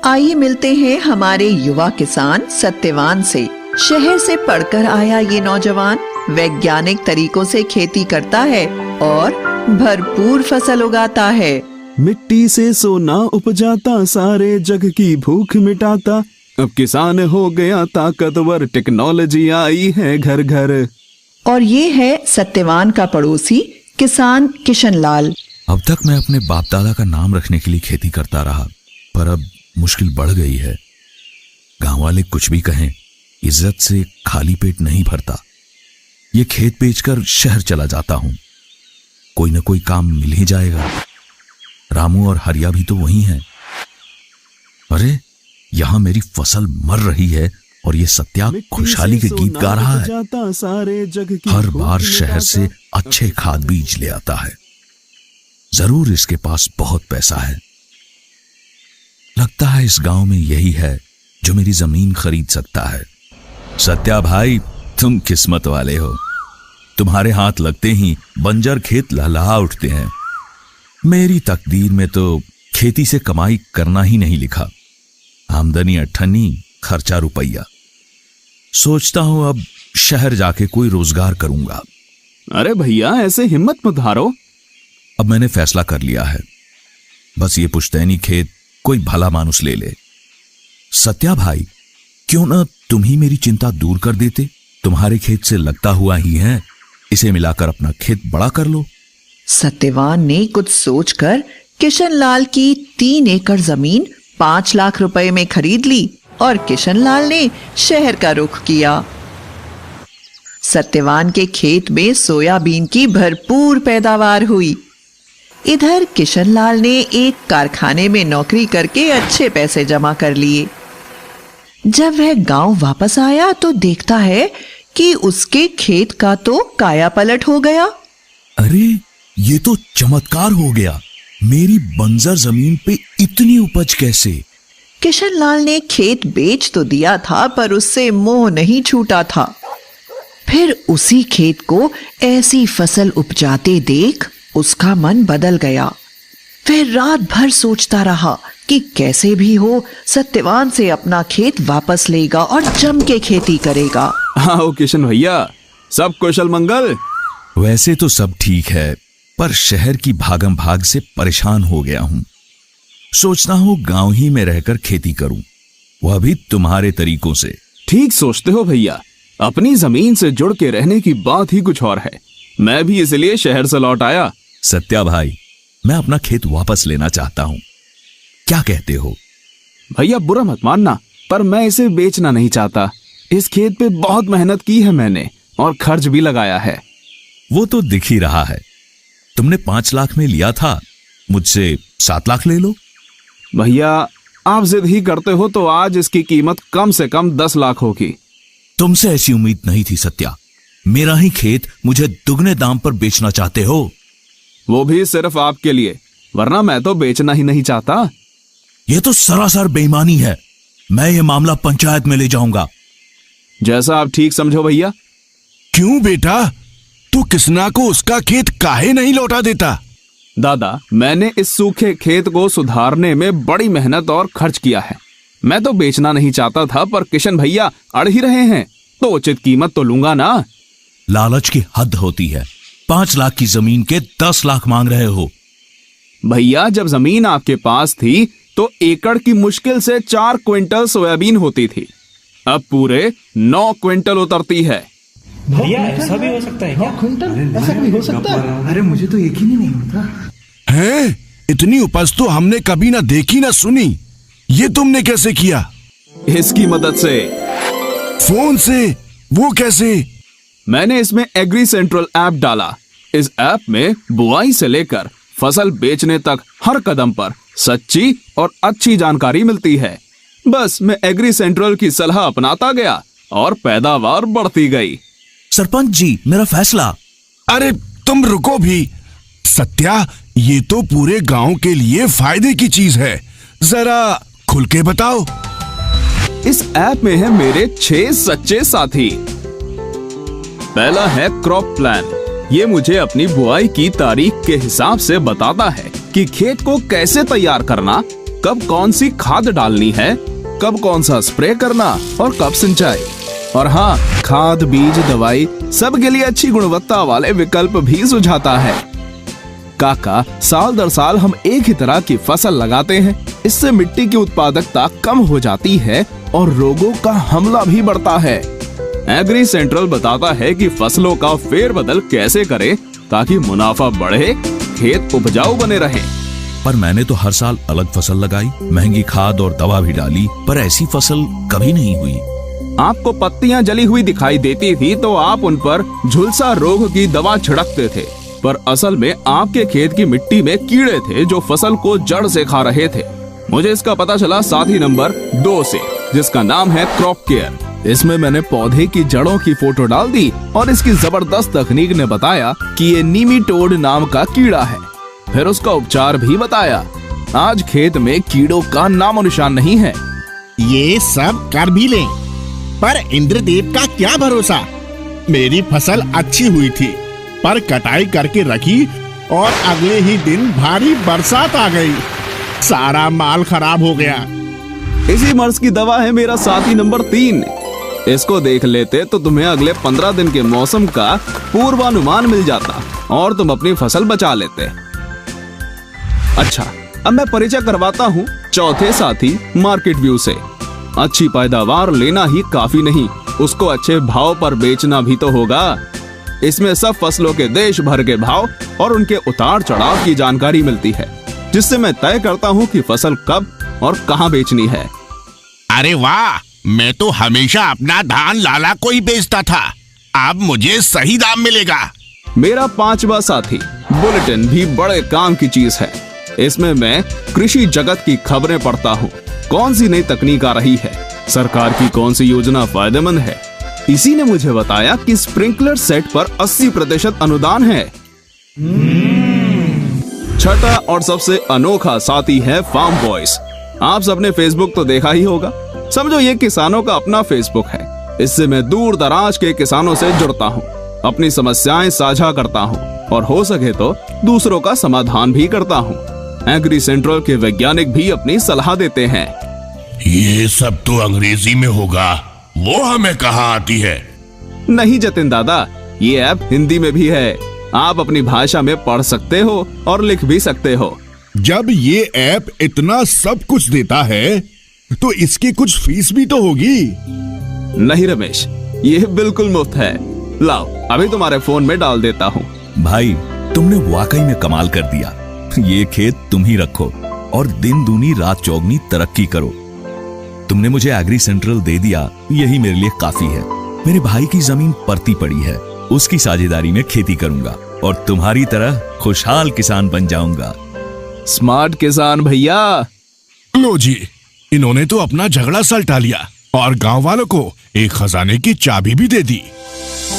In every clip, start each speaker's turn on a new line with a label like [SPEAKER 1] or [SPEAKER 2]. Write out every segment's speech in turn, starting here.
[SPEAKER 1] आइए मिलते हैं हमारे युवा किसान सत्यवान से। शहर से पढ़कर आया ये नौजवान वैज्ञानिक तरीकों से खेती करता है और भरपूर फसल उगाता है।
[SPEAKER 2] मिट्टी से सोना उपजाता, सारे जग की भूख मिटाता। अब किसान हो गया ताकतवर, टेक्नोलॉजी आई है घर घर।
[SPEAKER 1] और ये है सत्यवान का पड़ोसी किसान किशन लाल।
[SPEAKER 3] अब तक मैं अपने बाप दादा का नाम रखने के लिए खेती करता रहा, पर अब मुश्किल बढ़ गई है। गांव वाले कुछ भी कहें, इज्जत से खाली पेट नहीं भरता। ये खेत बेचकर शहर चला जाता हूं, कोई ना कोई काम मिल ही जाएगा। रामू और हरिया भी तो वही हैं। अरे यहां मेरी फसल मर रही है और ये सत्या खुशहाली के गीत गा रहा है। हर बार शहर से अच्छे खाद बीज ले आता है। जरूर इसके पास बहुत पैसा है। लगता है इस गांव में यही है जो मेरी जमीन खरीद सकता है। सत्या भाई, तुम किस्मत वाले हो। तुम्हारे हाथ लगते ही बंजर खेत लहलहा उठते हैं। मेरी तकदीर में तो खेती से कमाई करना ही नहीं लिखा। आमदनी अठन्नी, खर्चा रुपया। सोचता हूं अब शहर जाके कोई रोजगार करूंगा।
[SPEAKER 2] अरे भैया, ऐसे हिम्मत मत हारो।
[SPEAKER 3] अब मैंने फैसला कर लिया है, बस ये पुश्तैनी खेत कोई भला मानुस ले ले। सत्या भाई, क्यों ना तुम ही मेरी चिंता दूर कर देते। तुम्हारे खेत से लगता हुआ ही है, इसे मिलाकर अपना खेत बड़ा कर लो।
[SPEAKER 1] सत्यवान ने कुछ सोचकर किशन लाल की 3 एकड़ जमीन 5 लाख रुपए में खरीद ली और किशन लाल ने शहर का रुख किया। सत्यवान के खेत में सोयाबीन की भरपूर पैदावार हुई। इधर किशन लाल ने एक कारखाने में नौकरी करके अच्छे पैसे जमा कर लिए। जब वह गांव वापस आया तो देखता है कि उसके खेत का तो काया पलट हो गया।
[SPEAKER 3] अरे ये तो चमत्कार हो गया। मेरी बंजर जमीन पे इतनी उपज कैसे?
[SPEAKER 1] किशन लाल ने खेत बेच तो दिया था, पर उससे मोह नहीं छूटा था। फिर उसी खेत को ऐसी फसल उपजाते देख उसका मन बदल गया। फिर रात भर सोचता रहा कि कैसे भी हो सत्यवान से अपना खेत वापस लेगा और जम के खेती करेगा।
[SPEAKER 2] आओ किशन भैया, सब कुशल मंगल।
[SPEAKER 3] वैसे तो सब ठीक है, पर शहर की भागम भाग से परेशान हो गया हूं। सोचता हूं गांव ही में रहकर खेती करूं, वह भी तुम्हारे तरीकों से।
[SPEAKER 2] ठीक सोचते हो भैया, अपनी जमीन से जुड़ के रहने की बात ही कुछ और है। मैं भी इसलिए शहर से लौट आया।
[SPEAKER 3] सत्या भाई, मैं अपना खेत वापस लेना चाहता हूं, क्या कहते हो?
[SPEAKER 2] भैया बुरा मत मानना, पर मैं इसे बेचना नहीं चाहता। इस खेत पे बहुत मेहनत की है मैंने और खर्च भी लगाया है।
[SPEAKER 3] वो तो दिख ही रहा है। तुमने 5 लाख में लिया था, मुझसे 7 लाख ले लो।
[SPEAKER 2] भैया आप जिद ही करते हो तो आज इसकी कीमत कम से कम 10 लाख होगी।
[SPEAKER 3] तुमसे ऐसी उम्मीद नहीं थी सत्या। मेरा ही खेत मुझे दुगने दाम पर बेचना चाहते हो?
[SPEAKER 2] वो भी सिर्फ आपके लिए, वरना मैं तो बेचना ही नहीं चाहता।
[SPEAKER 3] यह तो सरासर बेईमानी है। मैं ये मामला पंचायत में ले जाऊंगा।
[SPEAKER 2] जैसा आप ठीक समझो भैया।
[SPEAKER 4] क्यों बेटा, तू किसना को उसका खेत काहे नहीं लौटा देता?
[SPEAKER 2] दादा, मैंने इस सूखे खेत को सुधारने में बड़ी मेहनत और खर्च किया है। मैं तो बेचना नहीं चाहता था, पर किशन भैया अड़ ही रहे हैं, तो उचित कीमत तो लूंगा ना।
[SPEAKER 3] लालच की हद होती है। 5 लाख की जमीन के 10 लाख मांग रहे हो।
[SPEAKER 2] भैया जब जमीन आपके पास थी तो एकड़ की मुश्किल से 4 क्विंटल सोयाबीन होती थी, अब पूरे 9 क्विंटल उतरती है।
[SPEAKER 5] भैया ऐसा भी हो सकता है क्या?
[SPEAKER 6] क्विंटल ऐसा भी हो सकता है?
[SPEAKER 5] अरे मुझे तो यकीन ही नहीं होता
[SPEAKER 4] है। इतनी उपज तो हमने कभी ना देखी ना सुनी। ये तुमने कैसे किया?
[SPEAKER 2] इसकी मदद से।
[SPEAKER 4] फोन से? वो कैसे?
[SPEAKER 2] मैंने इसमें एग्री सेंट्रल ऐप डाला। इस ऐप में बुआई से लेकर फसल बेचने तक हर कदम पर सच्ची और अच्छी जानकारी मिलती है। बस मैं एग्री सेंट्रल की सलाह अपनाता गया और पैदावार बढ़ती गई।
[SPEAKER 3] सरपंच जी, मेरा फैसला।
[SPEAKER 4] अरे तुम रुको भी। सत्या, ये तो पूरे गांव के लिए फायदे की चीज है, जरा खुल के बताओ।
[SPEAKER 2] इस ऐप में है मेरे 6 सच्चे साथी। पहला है क्रॉप प्लान। ये मुझे अपनी बुआई की तारीख के हिसाब से बताता है कि खेत को कैसे तैयार करना, कब कौन सी खाद डालनी है, कब कौन सा स्प्रे करना और कब सिंचाई। और हाँ, खाद, बीज, दवाई सबके लिए अच्छी गुणवत्ता वाले विकल्प भी सुझाता है। काका, साल दर साल हम एक ही तरह की फसल लगाते हैं। इससे मिट्टी की उत्पादकता कम हो जाती है और रोगों का हमला भी बढ़ता है। एग्री सेंट्रल बताता है कि फसलों का फेरबदल कैसे करें ताकि मुनाफा बढ़े, खेत उपजाऊ बने रहे।
[SPEAKER 3] पर मैंने तो हर साल अलग फसल लगाई, महंगी खाद और दवा भी डाली, पर ऐसी फसल कभी नहीं हुई।
[SPEAKER 2] आपको पत्तियां जली हुई दिखाई देती थी तो आप उन पर झुलसा रोग की दवा छिड़कते थे, पर असल में आपके खेत की मिट्टी में कीड़े थे जो फसल को जड़ से खा रहे थे। मुझे इसका पता चला साथी नंबर 2 से, जिसका नाम है क्रॉप केयर। इसमें मैंने पौधे की जड़ों की फोटो डाल दी और इसकी जबरदस्त तकनीक ने बताया कि ये नीमीटोड नाम का कीड़ा है। फिर उसका उपचार भी बताया। आज खेत में कीड़ों का नामो निशान नहीं है।
[SPEAKER 7] ये सब कर भी लें, पर इंद्रदेव का क्या भरोसा। मेरी फसल अच्छी हुई थी, पर कटाई करके रखी और अगले ही दिन भारी बरसात आ गई, सारा माल खराब हो गया।
[SPEAKER 2] इसी मर्ज की दवा है मेरा साथी नंबर 3। इसको देख लेते तो तुम्हें अगले 15 दिन के मौसम का पूर्वानुमान मिल जाता और तुम अपनी फसल बचा लेते। अच्छा, अब मैं परिचय करवाता हूँ चौथे साथी मार्केट व्यू से। अच्छी पैदावार लेना ही काफी नहीं, उसको अच्छे भाव पर बेचना भी तो होगा। इसमें सब फसलों के देश भर के भाव और उनके उतार चढ़ाव की जानकारी मिलती है, जिससे मैं तय करता हूँ कि फसल कब और कहाँ बेचनी है।
[SPEAKER 7] अरे वाह, मैं तो हमेशा अपना धान लाला को ही बेचता था, अब मुझे सही दाम मिलेगा।
[SPEAKER 2] मेरा 5वां साथी बुलेटिन भी बड़े काम की चीज है। इसमें मैं कृषि जगत की खबरें पढ़ता हूँ। कौन सी नई तकनीक आ रही है, सरकार की कौन सी योजना फायदेमंद है। इसी ने मुझे बताया कि स्प्रिंकलर सेट पर 80% अनुदान है। छठा और सबसे अनोखा साथी है फार्म वॉइस। आप सबने फेसबुक तो देखा ही होगा, समझो ये किसानों का अपना फेसबुक है। इससे मैं दूर दराज के किसानों से जुड़ता हूँ, अपनी समस्याएं साझा करता हूँ और हो सके तो दूसरों का समाधान भी करता हूँ। एग्री सेंट्रल के वैज्ञानिक भी अपनी सलाह देते हैं।
[SPEAKER 4] ये सब तो अंग्रेजी में होगा, वो हमें कहाँ आती है।
[SPEAKER 2] नहीं जतिन दादा, ये ऐप हिंदी में भी है। आप अपनी भाषा में पढ़ सकते हो और लिख भी सकते हो।
[SPEAKER 4] जब ये ऐप इतना सब कुछ देता है तो इसकी कुछ फीस भी तो होगी।
[SPEAKER 2] नहीं रमेश, ये बिल्कुल मुफ्त है। लाओ, अभी तुम्हारे फोन में डाल देता हूँ।
[SPEAKER 3] भाई, तुमने वाकई में कमाल कर दिया। ये खेत तुम ही रखो और दिन दूनी रात चौगनी तरक्की करो। तुमने मुझे एग्री सेंट्रल दे दिया, यही मेरे लिए काफी है। मेरे भाई की जमीन परती पड़ी है, उसकी साझेदारी में खेती करूंगा और तुम्हारी तरह खुशहाल किसान बन जाऊंगा।
[SPEAKER 2] स्मार्ट किसान भैया।
[SPEAKER 4] लो जी, इन्होंने तो अपना झगड़ा सलटा लिया और गांव वालों को एक खजाने की चाबी भी दे दी।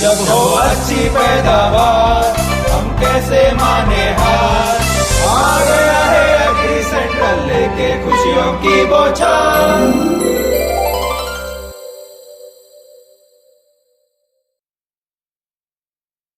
[SPEAKER 8] जब हो अच्छी पैदावार हम कैसे माने हार, आ गया है एग्री सेंट्रल लेके खुशियों की बौछार।